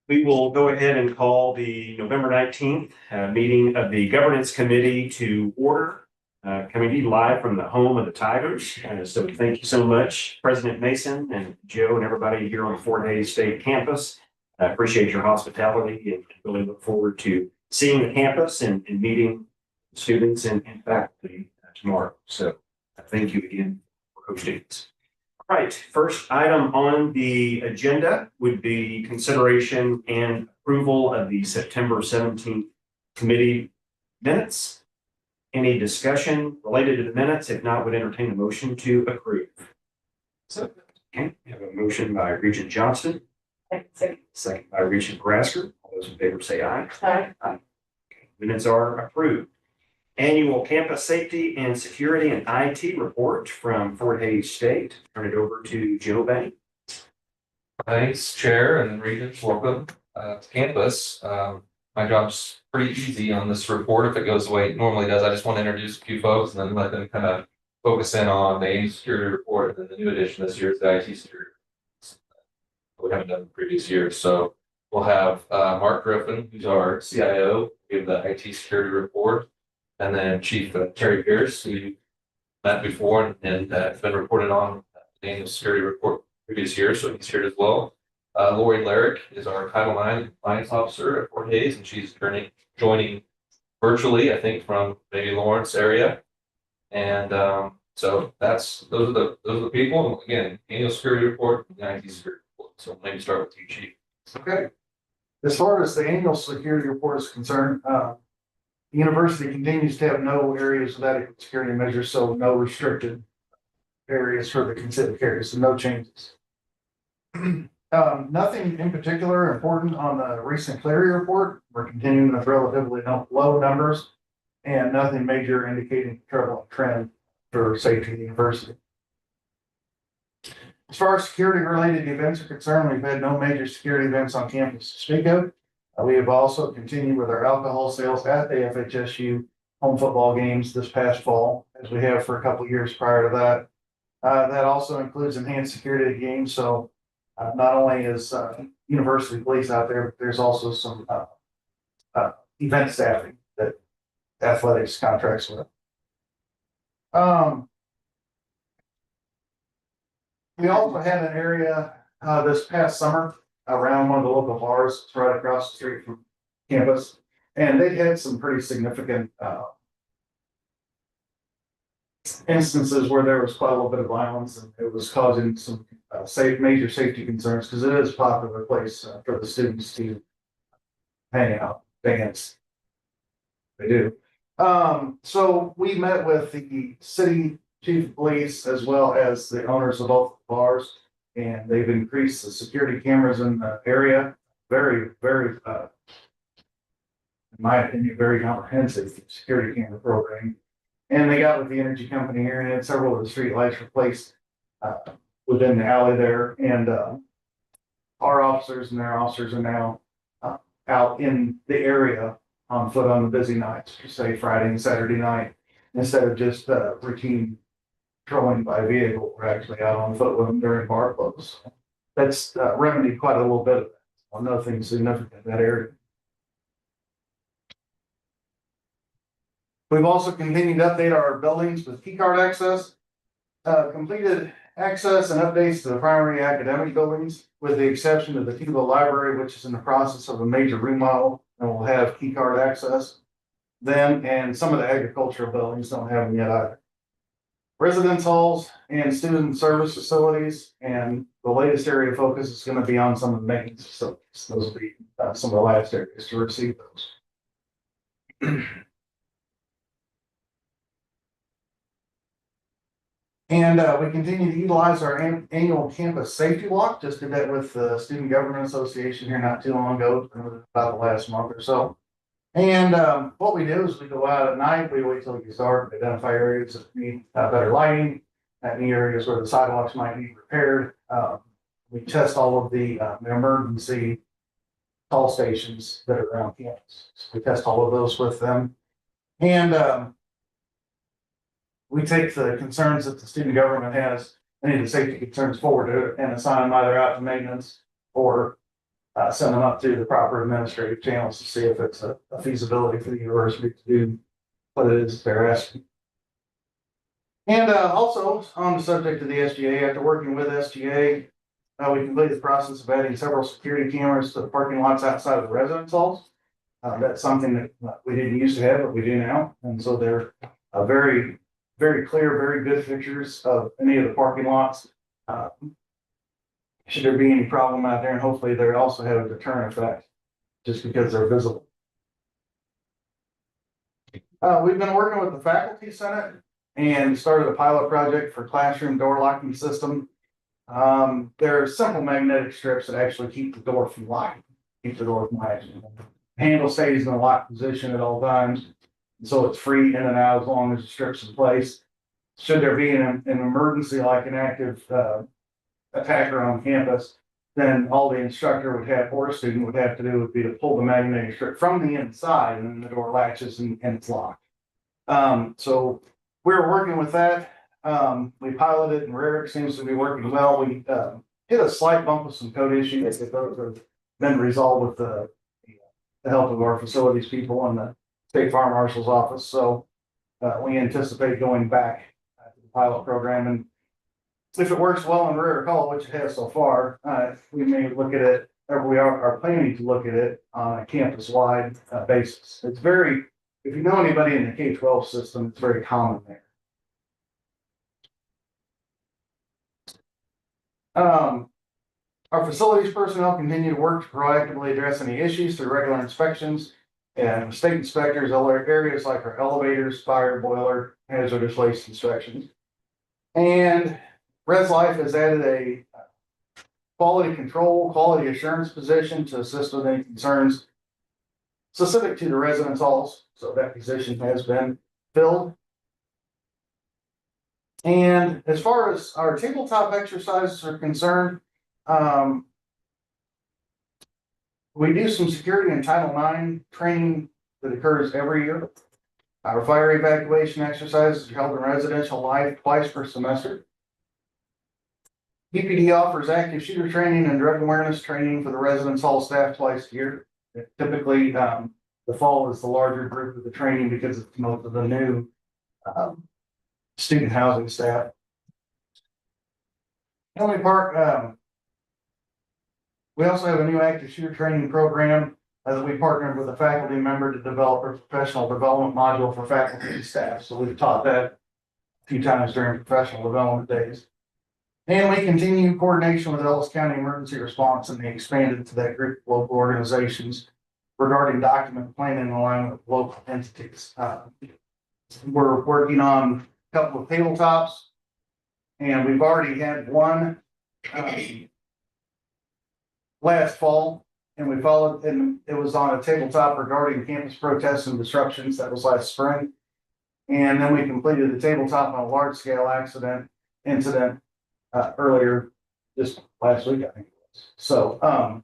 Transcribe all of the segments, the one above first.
We will go ahead and call the November 19th meeting of the Governance Committee to order. Coming to you live from the home of the Tigers. So thank you so much, President Mason and Joe and everybody here on the Fort Hays State campus. I appreciate your hospitality and really look forward to seeing the campus and meeting students and faculty tomorrow. So thank you again for hosting us. Right, first item on the agenda would be consideration and approval of the September 17th committee minutes. Any discussion related to the minutes? If not, would entertain a motion to approve. So, okay, we have a motion by Regent Johnston. Second by Regent Brasker. All those in favor say aye. Aye. Okay, minutes are approved. Annual Campus Safety and Security and IT report from Fort Hays State. Turn it over to Joe Bank. Thanks, Chair and Regents. Welcome to campus. My job's pretty easy on this report if it goes the way it normally does. I just want to introduce a few folks and then let them kind of focus in on the AIM security report and then the new addition this year is the IT security. We haven't done in previous years. So we'll have Mark Griffin, who's our CIO, give the IT security report. And then Chief Terry Pierce, who you met before and been reported on the annual security report previous year, so he's here as well. Lori Larrick is our Title IX Compliance Officer at Fort Hays, and she's joining virtually, I think, from maybe Lawrence area. And so those are the people. And again, annual security report and the IT security report. So maybe start with you, Chief. Okay. As far as the annual security report is concerned, the university continues to have no areas of adequate security measures, so no restricted areas for the considered areas, so no changes. Nothing in particular important on the recent Clery report. We're continuing with relatively low numbers and nothing major indicating prevalent trend for safety of the university. As far as security related events are concerned, we've had no major security events on campus to speak of. We have also continued with our alcohol sales at the FHSU home football games this past fall, as we have for a couple of years prior to that. That also includes enhanced security at games. So not only is university police out there, but there's also some event staffing that athletics contracts with. We also had an area this past summer around one of the local bars. It's right across the street from campus. And they had some pretty significant instances where there was quite a little bit of violence and it was causing some major safety concerns because it is a popular place for the students to hang out, dance. They do. So we met with the city chief of police as well as the owners of both bars. And they've increased the security cameras in the area. Very, very, in my opinion, very comprehensive security camera program. And they got with the energy company here and had several of the street lights replaced within the alley there. And our officers and their officers are now out in the area on foot on the busy nights, say Friday and Saturday night, instead of just routine patrolling by vehicle. We're actually out on foot with them during bar close. That's remedied quite a little bit of that. Well, nothing significant in that area. We've also continued to update our buildings with key card access. Completed access and updates to the primary academic buildings, with the exception of the Tebow Library, which is in the process of a major remodel and will have key card access. Then, and some of the agricultural buildings don't have them yet either. Residence halls and student service facilities, and the latest area of focus is going to be on some of the maintenance facilities. Those will be some of the last areas to receive those. And we continue to utilize our annual campus safety walk. Just did that with the Student Government Association here not too long ago, about the last month or so. And what we do is we go out at night, we wait till it gets dark, identify areas that need better lighting, any areas where the sidewalks might need repaired. We test all of the emergency call stations that are around campus. So we test all of those with them. And we take the concerns that the student government has, any of the safety concerns forward to it and assign them either out to maintenance or send them up through the proper administrative channels to see if it's a feasibility for the university to do what it is they're asking. And also on the subject of the SGA, after working with SGA, we completed the process of adding several security cameras to the parking lots outside of the residence halls. That's something that we didn't used to have, but we do now. And so they're very, very clear, very good pictures of any of the parking lots. Should there be any problem out there, and hopefully they also have a deterrent effect just because they're visible. We've been working with the Faculty Senate and started a pilot project for classroom door locking system. There are simple magnetic strips that actually keep the door from locking, keep the door from latching. The handle stays in a locked position at all times, so it's free in and out as long as the strip's in place. Should there be an emergency, like an active attacker on campus, then all the instructor would have, or a student would have to do would be to pull the magnetic strip from the inside, and then the door latches and it's locked. So we're working with that. We piloted, and Rarick seems to be working well. We hit a slight bump with some code issues that those have been resolved with the help of our facilities people and the State Farm Marshal's office. So we anticipate going back to the pilot program, and if it works well in Rarick Hall, which it has so far, we may look at it, or we are planning to look at it on a campus-wide basis. It's very, if you know anybody in the K-12 system, it's very common there. Our facilities personnel continue to work to proactively address any issues through regular inspections and state inspectors, other areas like our elevators, fire, boiler, hazardous waste inspections. And Res Life has added a quality control, quality assurance position to assist with any concerns specific to the residence halls. So that position has been filled. And as far as our tabletop exercises are concerned, we do some security and Title IX training that occurs every year. Our fire evacuation exercises are held in residential life twice per semester. PPD offers active shooter training and drug awareness training for the residence hall staff twice a year. Typically, the fall is the larger group of the training because it's most of the new student housing staff. Henley Park, we also have a new active shooter training program that we partnered with a faculty member to develop a professional development module for faculty and staff. So we've taught that a few times during professional development days. And we continue coordination with Ellis County Emergency Response, and they expanded to that group of local organizations regarding document planning in alignment with local entities. We're working on a couple of tabletops, and we've already had one last fall, and we followed, and it was on a tabletop regarding campus protests and disruptions. That was last spring. And then we completed the tabletop on a large scale incident earlier this last week, I think it was. So,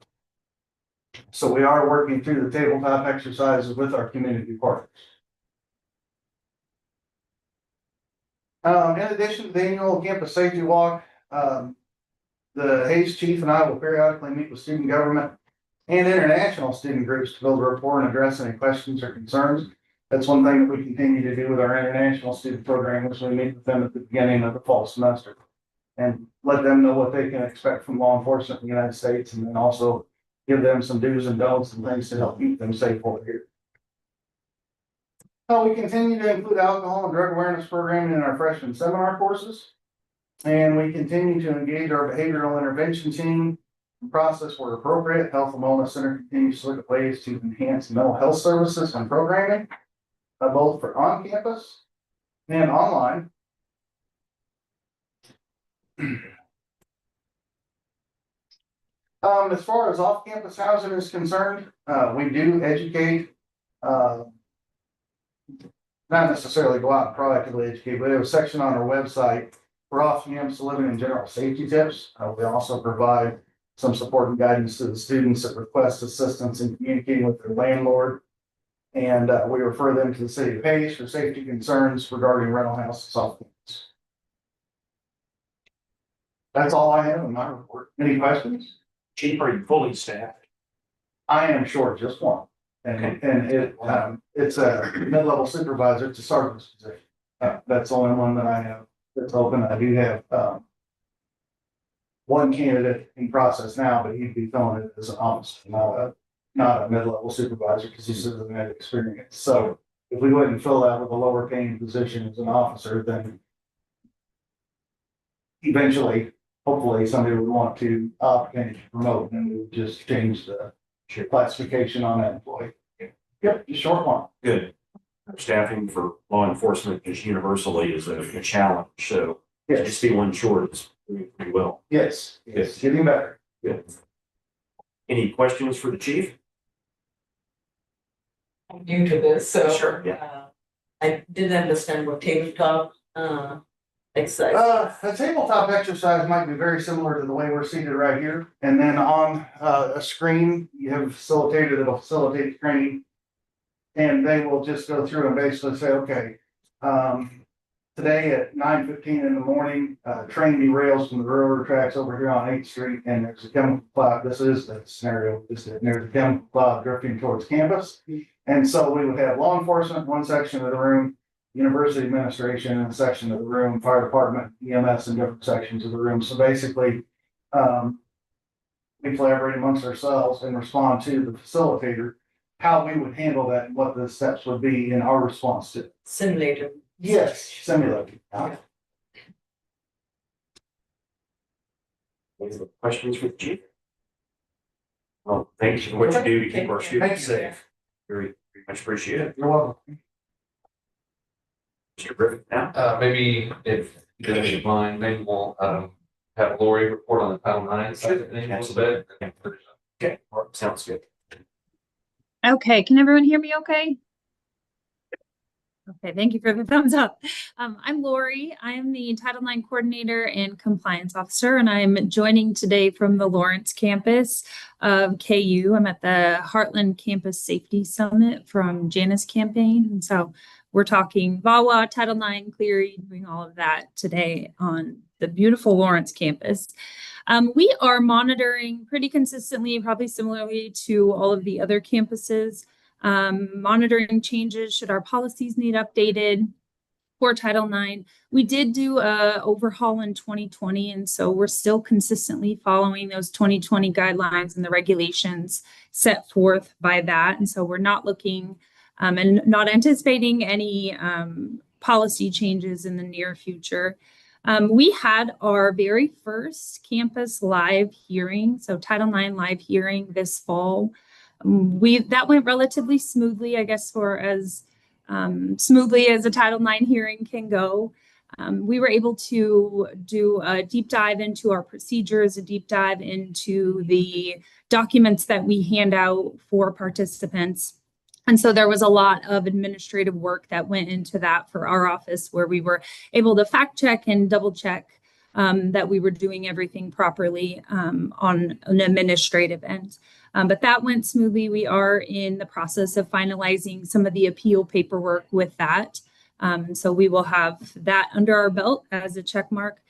so we are working through the tabletop exercises with our community partners. In addition to the annual campus safety walk, the Hayes chief and I will periodically meet with student government and international student groups to build a rapport and address any questions or concerns. That's one thing that we continue to do with our international student program, which we meet with them at the beginning of the fall semester and let them know what they can expect from law enforcement in the United States, and then also give them some do's and don'ts and things to help keep them safe over here. We continue to include alcohol and drug awareness programming in our freshman seminar courses. And we continue to engage our behavioral intervention team and process where appropriate. Health and Wellness Center continues to look at ways to enhance mental health services and programming, both for on campus and online. As far as off-campus housing is concerned, we do educate, not necessarily go out and proactively educate, but we have a section on our website for off-campus living and general safety tips. We also provide some support and guidance to the students that request assistance in communicating with their landlord. And we refer them to the city of Hayes for safety concerns regarding rental houses off campus. That's all I have in my report. Any questions? Chief, are you fully staffed? I am short just one. And it's a mid-level supervisor, it's a sergeant's position. That's the only one that I have that's open. I do have, one candidate in process now, but he'd be filling it as an officer, not a mid-level supervisor, because he doesn't have experience. So if we wouldn't fill that with a lower paying position as an officer, then eventually, hopefully, somebody would want to opt and promote, and we would just change the classification on that employee. Yep, just short one. Good. Staffing for law enforcement just universally is a challenge, so Yes, just be one short is pretty well. yes, it's getting better. Good. Any questions for the chief? I'm new to this, so. Sure, yeah. I didn't understand what tabletop, exercise. A tabletop exercise might be very similar to the way we're seated right here. And then on a screen, you have a facilitator that'll facilitate training. And they will just go through and basically say, okay, today at 9:15 in the morning, train derails from the railroad tracks over here on 8th Street, and there's a chemical cloud. This is the scenario, there's a chemical cloud drifting towards campus. And so we would have law enforcement, one section of the room, university administration in a section of the room, fire department, EMS in different sections of the room. So basically, we collaborate amongst ourselves and respond to the facilitator, how we would handle that, and what the steps would be in our response to it. Simulator. Yes, simulated. Any other questions for the chief? Well, thanks for what you do to keep our students Thank you. safe. Very much appreciated. You're welcome. Mr. Griffith now? Maybe if you don't mind, maybe we'll, have Lori report on the Title IX side of things a little bit. Okay, sounds good. Okay, can everyone hear me okay? Okay, thank you for the thumbs up. I'm Lori. I am the Title IX Coordinator and Compliance Officer, and I'm joining today from the Lawrence campus of KU. I'm at the Heartland Campus Safety Summit from Janice campaign. And so we're talking VAWA, Title IX, Clery, doing all of that today on the beautiful Lawrence campus. We are monitoring pretty consistently, probably similarly to all of the other campuses, monitoring changes should our policies need updated for Title IX. We did do a overhaul in 2020, and so we're still consistently following those 2020 guidelines and the regulations set forth by that. And so we're not looking and not anticipating any policy changes in the near future. We had our very first campus live hearing, so Title IX live hearing this fall. That went relatively smoothly, I guess, for as smoothly as a Title IX hearing can go. We were able to do a deep dive into our procedures, a deep dive into the documents that we hand out for participants. And so there was a lot of administrative work that went into that for our office, where we were able to fact check and double check that we were doing everything properly on an administrative end. But that went smoothly. We are in the process of finalizing some of the appeal paperwork with that. So we will have that under our belt as a check mark.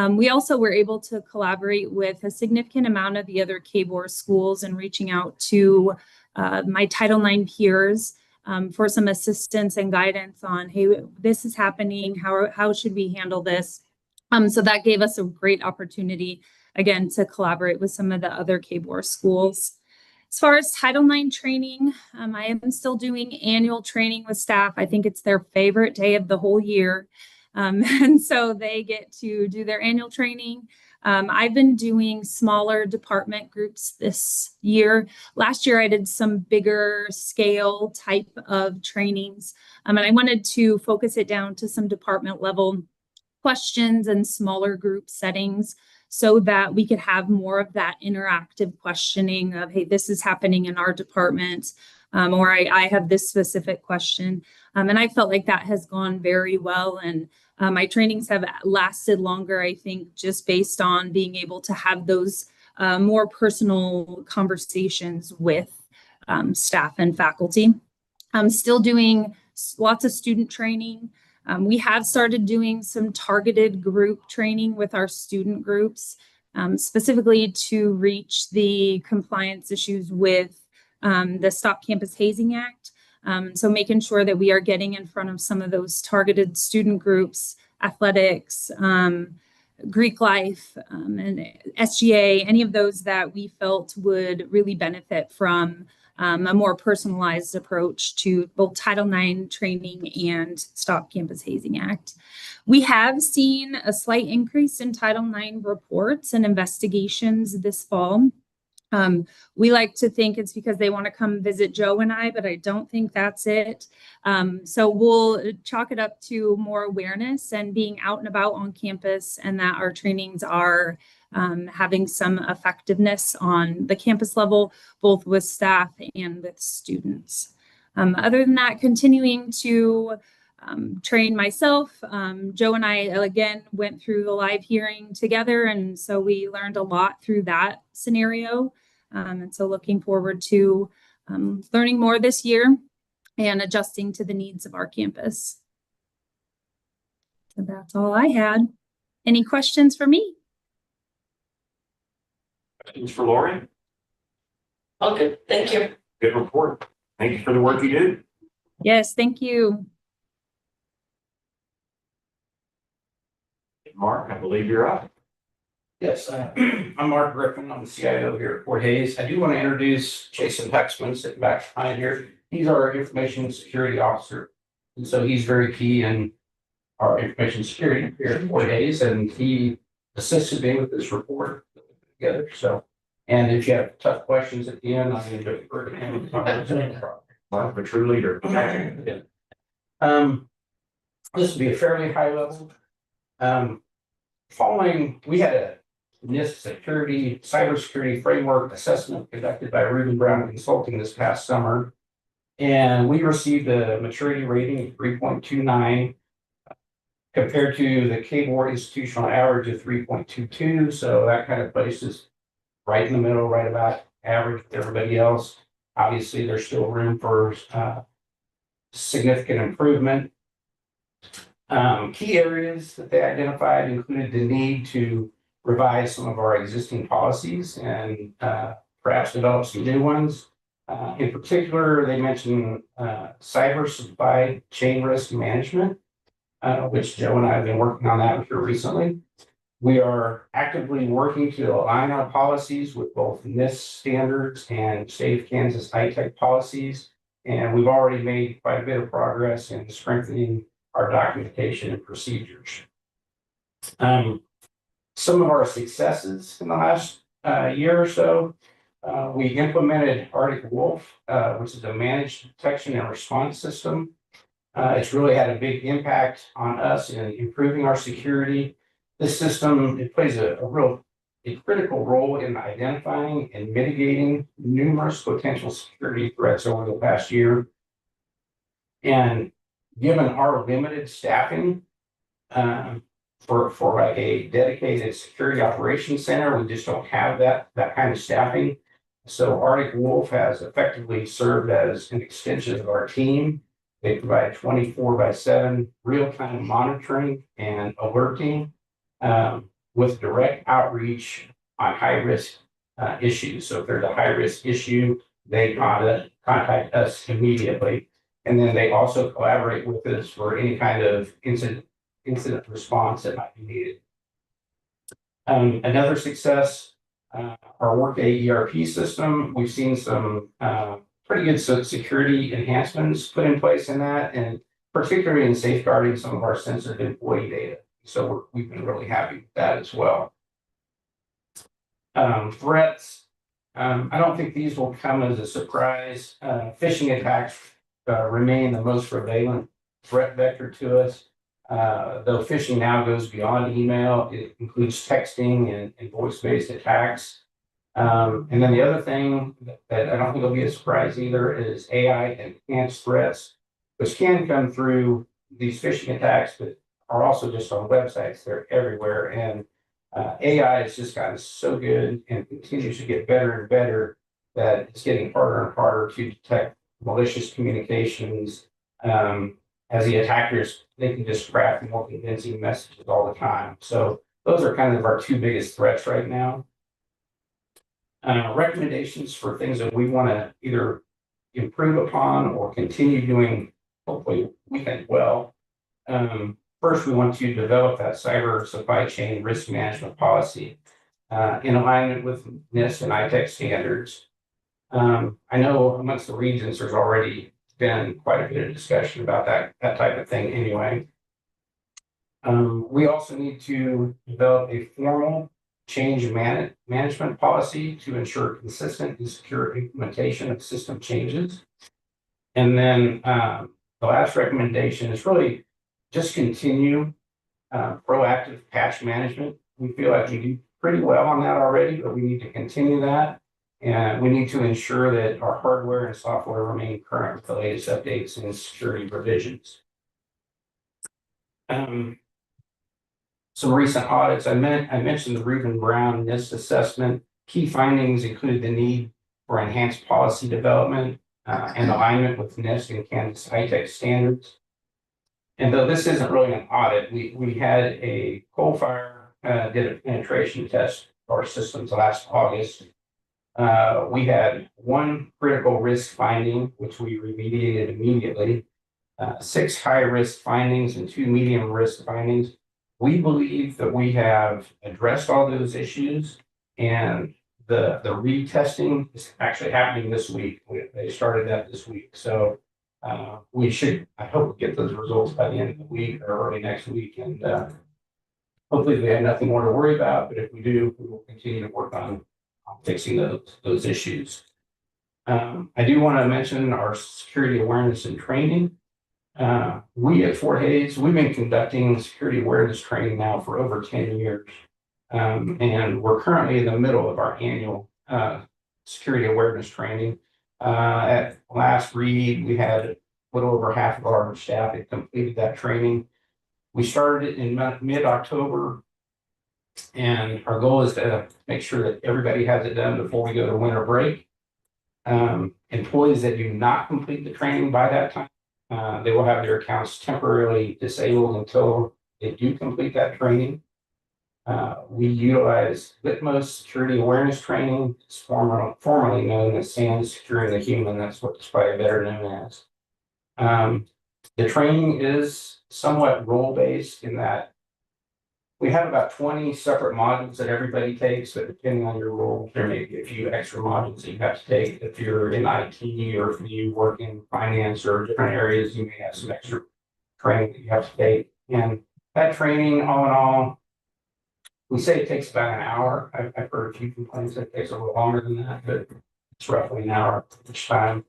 We also were able to collaborate with a significant amount of the other KBOR schools and reaching out to my Title IX peers for some assistance and guidance on, hey, this is happening. How should we handle this? So that gave us a great opportunity, again, to collaborate with some of the other KBOR schools. As far as Title IX training, I am still doing annual training with staff. I think it's their favorite day of the whole year. And so they get to do their annual training. I've been doing smaller department groups this year. Last year, I did some bigger scale type of trainings. And I wanted to focus it down to some department level questions and smaller group settings so that we could have more of that interactive questioning of, hey, this is happening in our department, or I have this specific question. And I felt like that has gone very well. And my trainings have lasted longer, I think, just based on being able to have those more personal conversations with staff and faculty. I'm still doing lots of student training. We have started doing some targeted group training with our student groups, specifically to reach the compliance issues with the Stop Campus Hazing Act. So making sure that we are getting in front of some of those targeted student groups, athletics, Greek life, and SGA, any of those that we felt would really benefit from a more personalized approach to both Title IX training and Stop Campus Hazing Act. We have seen a slight increase in Title IX reports and investigations this fall. We like to think it's because they want to come visit Joe and I, but I don't think that's it. So we'll chalk it up to more awareness and being out and about on campus, and that our trainings are having some effectiveness on the campus level, both with staff and with students. Other than that, continuing to train myself. Joe and I, again, went through the live hearing together, and so we learned a lot through that scenario. And so looking forward to learning more this year and adjusting to the needs of our campus. So that's all I had. Any questions for me? Questions for Lori? Okay, thank you. Good report. Thank you for the work you do. Yes, thank you. Mark, I believe you're up. Yes, I'm Mark Griffin. I'm the CIO here at Fort Hays. I do want to introduce Jason Hexman sitting back behind here. He's our information security officer. And so he's very key in our information security here at Fort Hays, and he assisted me with this report together. So, and if you have tough questions at the end, I'm going to defer to him. Mark, a true leader. This will be a fairly high level. We had a NIST cybersecurity framework assessment conducted by Reuben Brown Consulting this past summer. And we received a maturity rating of 3.29 compared to the K-Board institutional average of 3.22. So that kind of places right in the middle, right about average with everybody else. Obviously, there's still room for significant improvement. Key areas that they identified included the need to revise some of our existing policies and perhaps develop some new ones. In particular, they mentioned cyber supply chain risk management, which Joe and I have been working on that here recently. We are actively working to align our policies with both NIST standards and State of Kansas ITech policies. And we've already made quite a bit of progress in strengthening our documentation and procedures. Some of our successes in the last year or so, we implemented Arctic Wolf, which is a managed detection and response system. It's really had a big impact on us in improving our security. This system, it plays a critical role in identifying and mitigating numerous potential security threats over the past year. And given our limited staffing, for like a dedicated security operations center, we just don't have that kind of staffing. So Arctic Wolf has effectively served as an extension of our team. They provide 24/7 real-time monitoring and alerting with direct outreach on high-risk issues. So if there's a high-risk issue, they contact us immediately. And then they also collaborate with us for any kind of incident response that might be needed. Another success, our Workday ERP system. We've seen some pretty good security enhancements put in place in that, and particularly in safeguarding some of our sensitive employee data. So we've been really happy with that as well. Threats. I don't think these will come as a surprise. Phishing attacks remain the most prevalent threat vector to us. Though phishing now goes beyond email, it includes texting and voice-based attacks. And then the other thing that I don't think will be a surprise either is AI enhanced threats, which can come through these phishing attacks, but are also just on websites. They're everywhere. And AI has just gotten so good and continues to get better and better that it's getting harder and harder to detect malicious communications. As the attackers, they can just craft more convincing messages all the time. So those are kind of our two biggest threats right now. Recommendations for things that we want to either improve upon or continue doing, hopefully, we think well. First, we want to develop that cyber supply chain risk management policy in alignment with NIST and ITEC standards. I know amongst the regions, there's already been quite a bit of discussion about that type of thing anyway. We also need to develop a formal change management policy to ensure consistent and secure implementation of system changes. And then the last recommendation is really just continue proactive patch management. We feel like we do pretty well on that already, but we need to continue that. And we need to ensure that our hardware and software remain current with the latest updates and security revisions. Some recent audits, I mentioned the Reuben Brown NIST assessment. Key findings include the need for enhanced policy development and alignment with NIST and Kansas ITEC standards. And though this isn't really an audit, we had a coal fire did a penetration test of our systems last August. We had one critical risk finding, which we remediated immediately, 6 high risk findings and 2 medium risk findings. We believe that we have addressed all those issues, and the retesting is actually happening this week. They started that this week. So we should, I hope, get those results by the end of the week or early next week. And hopefully we have nothing more to worry about, but if we do, we will continue to work on fixing those issues. I do want to mention our security awareness and training. We at Fort Hays, we've been conducting security awareness training now for over 10 years. And we're currently in the middle of our annual security awareness training. At last read, we had a little over half of our staff had completed that training. We started it in mid-October, and our goal is to make sure that everybody has it done before we go to winter break. Employees that do not complete the training by that time, they will have their accounts temporarily disabled until they do complete that training. We utilize Litmos security awareness training. It's formerly known as SANS Securing the Human. That's what it's probably better known as. The training is somewhat role-based in that we have about 20 separate modules that everybody takes, but depending on your role, there may be a few extra modules that you have to take. If you're in IT or if you work in finance or different areas, you may have some extra training that you have to take. And that training, all in all, we say it takes about an hour. I've heard a few complaints that it takes a little longer than that, but it's roughly an hour each time.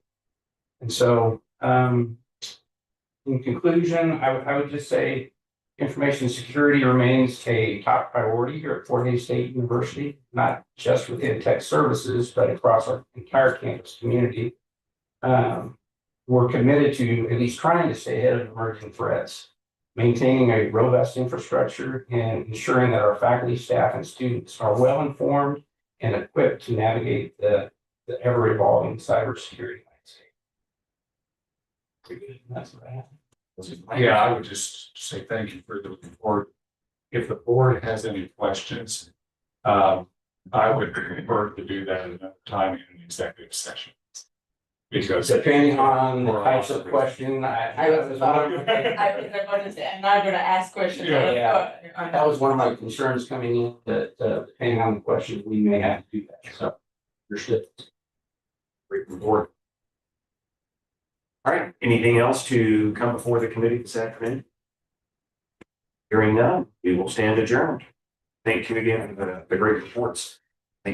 And so, in conclusion, I would just say information security remains a top priority here at Fort Hays State University, not just within tech services, but across our entire campus community. We're committed to at least trying to stay ahead of emerging threats, maintaining a robust infrastructure, and ensuring that our faculty, staff, and students are well informed and equipped to navigate the ever-evolving cybersecurity landscape. Pretty good. That's what I have. Yeah, I would just say thank you for the report. If the board has any questions, I would prefer to do that another time in an executive session. Because Depending on the types of question, I was going to say, I'm not going to ask questions. Yeah. That was one of my concerns coming in, that depending on the questions, we may have to do that. So, understood. Great report. All right, anything else to come before the committee this afternoon? Hearing none, we will stand adjourned. Thank you again for the great reports.